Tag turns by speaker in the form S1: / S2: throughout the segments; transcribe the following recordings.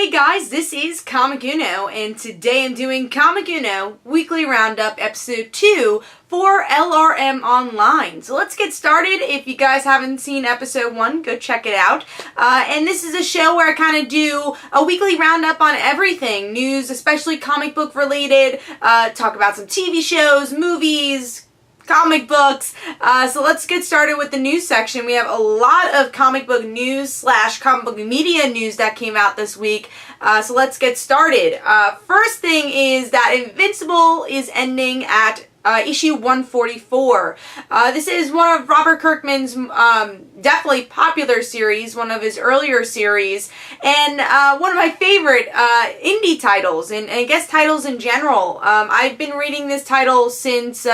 S1: Hey guys, this is Comic Uno, and today I'm doing Comic Uno Weekly Roundup Episode 2 for LRM Online. So let's get started. If you guys haven't seen Episode 1, go check it out. And this is a show where I kind of do a weekly roundup on everything. News, especially comic book related, talk about some TV shows, movies, comic books. So let's get started with the news section. We have a lot of comic book news / comic book media news that came out this week. So let's get started. First thing is that Invincible is ending at issue 144. This is one of Robert Kirkman's definitely popular series, one of his earlier series, and one of my favorite indie titles, and I guess titles in general. I've been reading this title since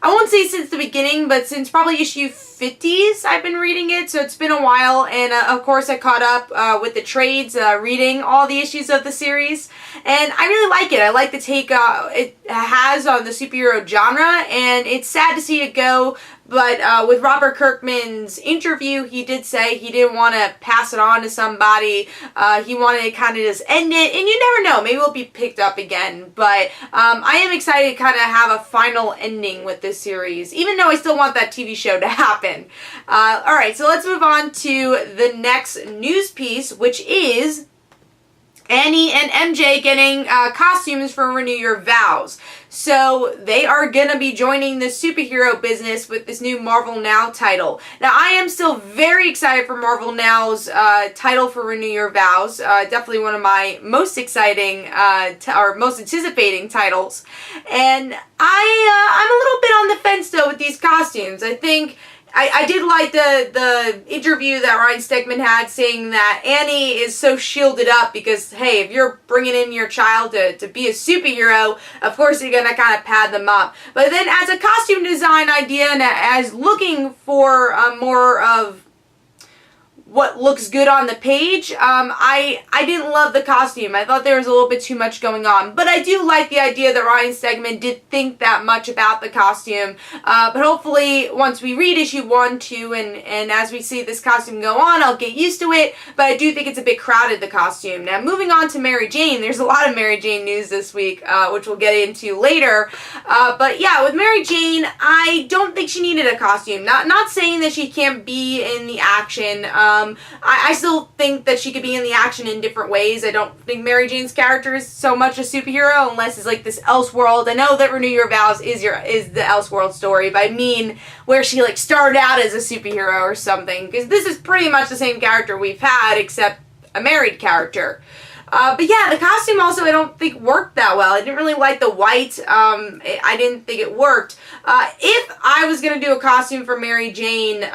S1: I won't say since the beginning, but since probably issue 50s I've been reading it, so it's been a while, and of course I caught up with the trades, reading all the issues of the series, and I really like it. I like the take it has on the superhero genre, and it's sad to see it go, but with Robert Kirkman's interview, he did say he didn't want to pass it on to somebody. He wanted to kind of just end it, and you never know, maybe it'll be picked up again, but I am excited to kind of have a final ending with this series, even though I still want that TV show to happen. Alright, so let's move on to the next news piece, which is Annie and MJ getting costumes for Renew Your Vows. So they are going to be joining the superhero business with this new Marvel Now title. Now I am still very excited for Marvel Now's title for Renew Your Vows. Definitely one of my most exciting or most anticipating titles. And I'm a little bit on the fence though with these costumes. I think I did like the interview that Ryan Stegman had saying that Annie is so shielded up because, hey, if you're bringing in your child to be a superhero, of course you're going to kind of pad them up. But then as a costume design idea and as looking for more of what looks good on the page, I didn't love the costume. I thought there was a little bit too much going on. But I do like the idea that Ryan Stegman did think that much about the costume. But hopefully, once we read issue 1, 2, and as we see this costume go on, I'll get used to it. But I do think it's a bit crowded, the costume. Now, moving on to Mary Jane, there's a lot of Mary Jane news this week, which we'll get into later. But yeah, with Mary Jane, I don't think she needed a costume. Not saying that she can't be in the action. I still think that she could be in the action in different ways. I don't think Mary Jane's character is so much a superhero unless it's like this Elseworld. I know that Renew Your Vows is the Elseworld story, but I mean where she like started out as a superhero or something, because this is pretty much the same character we've had except a married character. But yeah, the costume also I don't think worked that well. I didn't really like the white. I didn't think it worked. If I was going to do a costume for Mary Jane,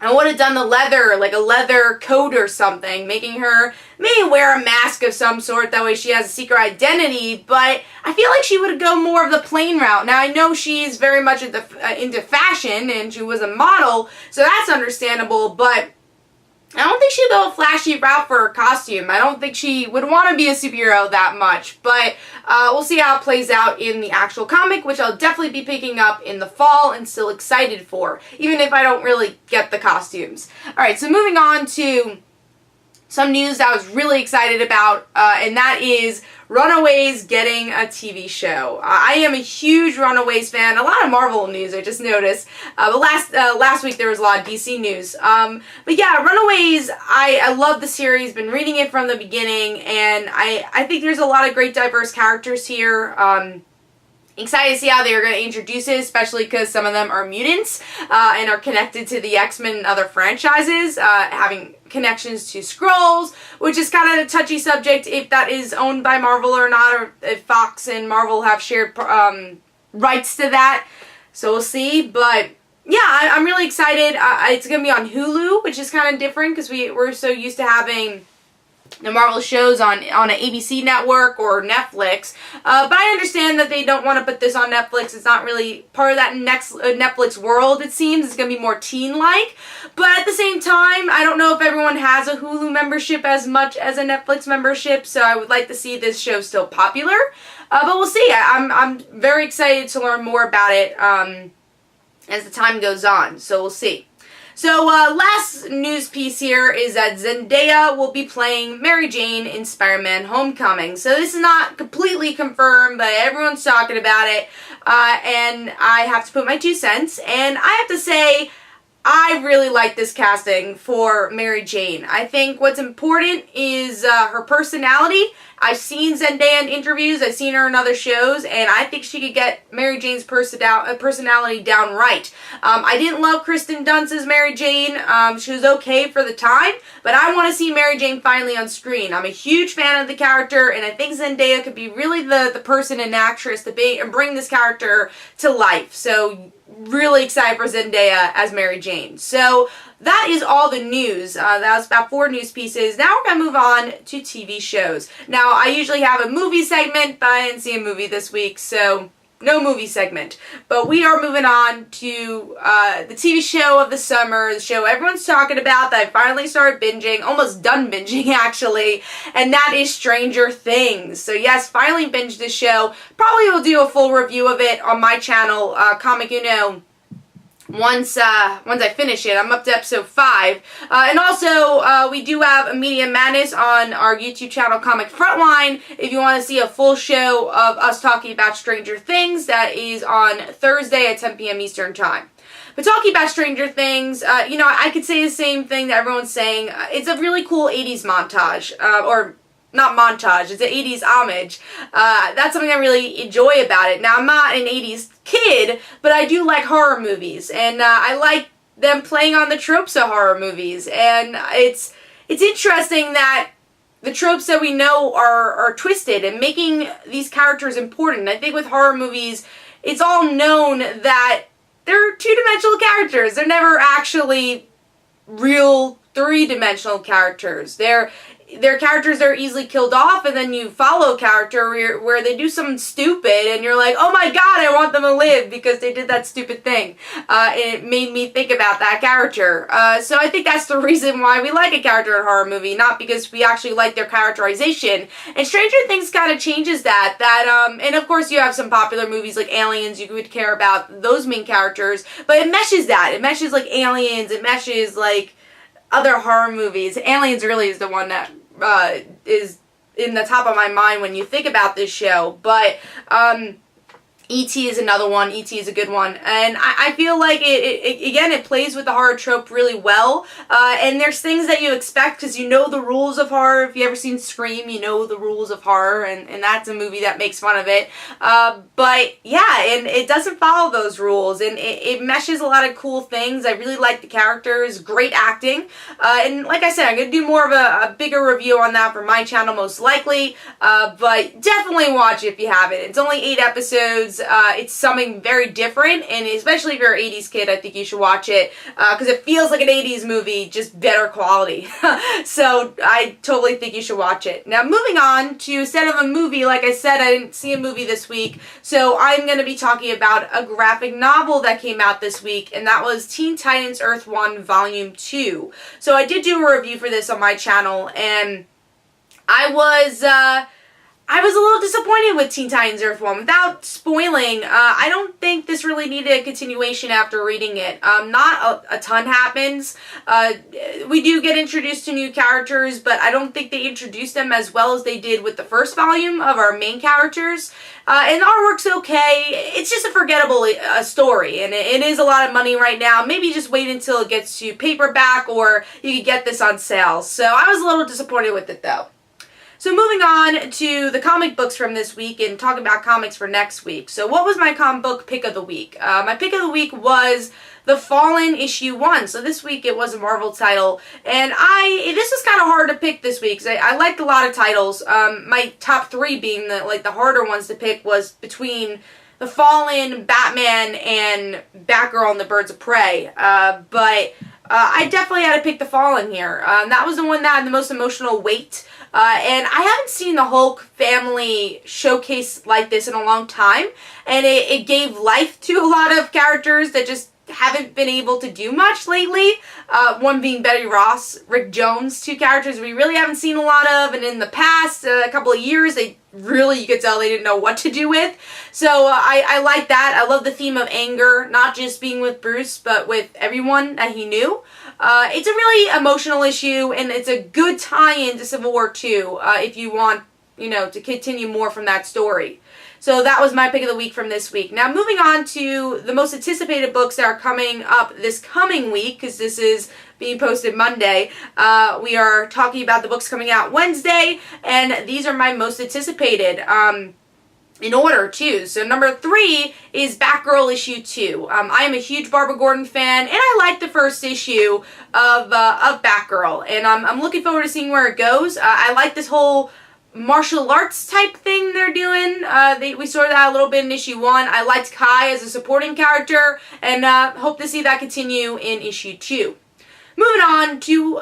S1: I would have done the leather, like a leather coat or something, making her maybe wear a mask of some sort, that way she has a secret identity, but I feel like she would go more of the plain route. Now, I know she's very much into fashion, and she was a model, so that's understandable, but I don't think she'd go a flashy route for her costume. I don't think she would want to be a superhero that much, but we'll see how it plays out in the actual comic, which I'll definitely be picking up in the fall and still excited for, even if I don't really get the costumes. Alright, so moving on to some news that I was really excited about, and that is Runaways getting a TV show. I am a huge Runaways fan. A lot of Marvel news, I just noticed. But last week there was a lot of DC news. But yeah, Runaways, I love the series. Been reading it from the beginning, and I think there's a lot of great diverse characters here. Excited to see how they're going to introduce it, especially because some of them are mutants and are connected to the X-Men and other franchises, having connections to Skrulls, which is kind of a touchy subject if that is owned by Marvel or not, or if Fox and Marvel have shared rights to that. So we'll see, but yeah, I'm really excited. It's going to be on Hulu, which is kind of different because we're so used to having the Marvel shows on an ABC network or Netflix, but I understand that they don't want to put this on Netflix. It's not really part of that Netflix world, it seems. It's going to be more teen-like, but at the same time, I don't know if everyone has a Hulu membership as much as a Netflix membership, so I would like to see this show still popular, but we'll see. I'm very excited to learn more about it as the time goes on, so we'll see. So, last news piece here is that Zendaya will be playing Mary Jane in Spider-Man Homecoming. So this is not completely confirmed, but everyone's talking about it. And I have to put my 2 cents. And I have to say, I really like this casting for Mary Jane. I think what's important is her personality. I've seen Zendaya in interviews, I've seen her in other shows, and I think she could get Mary Jane's personality down right. I didn't love Kristen Dunst's Mary Jane. She was okay for the time, but I want to see Mary Jane finally on screen. I'm a huge fan of the character, and I think Zendaya could be really the person and actress to be and bring this character to life. So, really excited for Zendaya as Mary Jane. So, that is all the news. That was about 4 news pieces. Now we're going to move on to TV shows. Now, I usually have a movie segment, but I didn't see a movie this week, so no movie segment. But we are moving on to the TV show of the summer, the show everyone's talking about that I finally started binging, almost done binging actually, and that is Stranger Things. So yes, finally binged this show. Probably will do a full review of it on my channel, Comic Uno, once I finish it. I'm up to episode 5. And also, we do have a Media Madness on our YouTube channel, Comic Frontline. If you want to see a full show of us talking about Stranger Things, that is on Thursday at 10 p.m. Eastern Time. But talking about Stranger Things, I could say the same thing that everyone's saying. It's a really cool 80s montage, or not montage, it's an 80s homage. That's something I really enjoy about it. Now, I'm not an 80s kid, but I do like horror movies, and I like them playing on the tropes of horror movies, and it's interesting that the tropes that we know are twisted and making these characters important. I think with horror movies, it's all known that they're 2-dimensional characters. They're never actually real 3-dimensional characters. They're characters that are easily killed off, and then you follow a character where they do something stupid, and you're like, oh my god, I want them to live because they did that stupid thing. And it made me think about that character. So I think that's the reason why we like a character in a horror movie, not because we actually like their characterization. And Stranger Things kind of changes that. And of course you have some popular movies like Aliens, you would care about those main characters, but it meshes that. It meshes like Aliens, it meshes like other horror movies. Aliens really is the one that is in the top of my mind when you think about this show, but E.T. is another one. E.T. is a good one, and I feel like it plays with the horror trope really well, and there's things that you expect because you know the rules of horror. If you ever seen Scream, you know the rules of horror, and that's a movie that makes fun of it, but yeah, and it doesn't follow those rules, and it meshes a lot of cool things. I really like the characters, great acting, and like I said, I'm going to do more of a bigger review on that for my channel most likely, but definitely watch it if you haven't. It's only 8 episodes. It's something very different, and especially if you're an 80s kid, I think you should watch it, because it feels like an 80s movie, just better quality. So I totally think you should watch it. Now moving on to, instead of a movie, like I said, I didn't see a movie this week, so I'm going to be talking about a graphic novel that came out this week, and that was Teen Titans Earth 1 Volume 2. So I did do a review for this on my channel, and I was a little disappointed with Teen Titans Earth 1. Without spoiling, I don't think this really needed a continuation after reading it. Not a ton happens. We do get introduced to new characters, but I don't think they introduced them as well as they did with the first volume of our main characters. And the artwork's okay. It's just a forgettable story, and it is a lot of money right now. Maybe just wait until it gets to paperback, or you could get this on sale. So I was a little disappointed with it, though. So moving on to the comic books from this week and talking about comics for next week. So what was my comic book pick of the week? My pick of the week was The Fallen issue 1. So this week it was a Marvel title, and this was kind of hard to pick this week because I liked a lot of titles. My top 3 being the harder ones to pick was between The Fallen, Batman, and Batgirl and the Birds of Prey. But I definitely had to pick The Fallen here. That was the one that had the most emotional weight. And I haven't seen the Hulk family showcase like this in a long time, and it gave life to a lot of characters that just haven't been able to do much lately. One being Betty Ross, Rick Jones, two characters we really haven't seen a lot of, and in the past couple of years, they really, you could tell they didn't know what to do with. So I like that. I love the theme of anger, not just being with Bruce, but with everyone that he knew. It's a really emotional issue, and it's a good tie-in to Civil War II if you want, to continue more from that story. So that was my pick of the week from this week. Now moving on to the most anticipated books that are coming up this coming week, because this is being posted Monday. We are talking about the books coming out Wednesday, and these are my most anticipated. In order, too. So number 3 is Batgirl issue 2. I am a huge Barbara Gordon fan, and I like the first issue of Batgirl, and I'm looking forward to seeing where it goes. I like this whole martial arts type thing they're doing. We saw that a little bit in issue 1. I liked Kai as a supporting character, and hope to see that continue in issue 2. Moving on to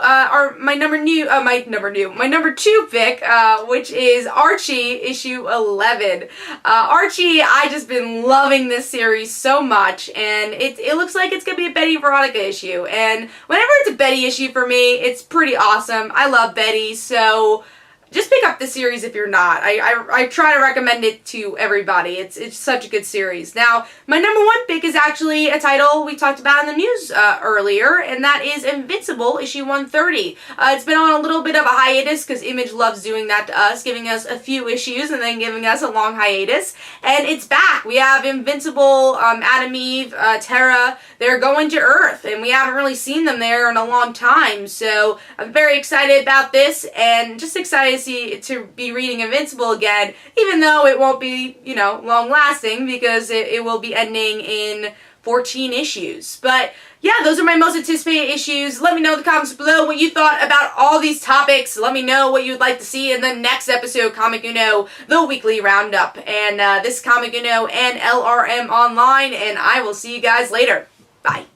S1: my number 2 pick, which is Archie issue 11. Archie, I just been loving this series so much, and it looks like it's gonna be a Betty and Veronica issue. And whenever it's a Betty issue for me, it's pretty awesome. I love Betty, so just pick up the series if you're not. I try to recommend it to everybody. It's such a good series. Now, my number 1 pick is actually a title we talked about in the news earlier, and that is Invincible, issue 130. It's been on a little bit of a hiatus because Image loves doing that to us, giving us a few issues and then giving us a long hiatus. And it's back. We have Invincible, Adam Eve, Tara. They're going to Earth, and we haven't really seen them there in a long time. So I'm very excited about this, and just excited to be reading Invincible again, even though it won't be, long lasting because it will be ending in 14 issues. But yeah, those are my most anticipated issues. Let me know in the comments below what you thought about all these topics. Let me know what you'd like to see in the next episode of Comic Uno, the weekly roundup. And this is Comic Uno and LRM Online, and I will see you guys later. Bye.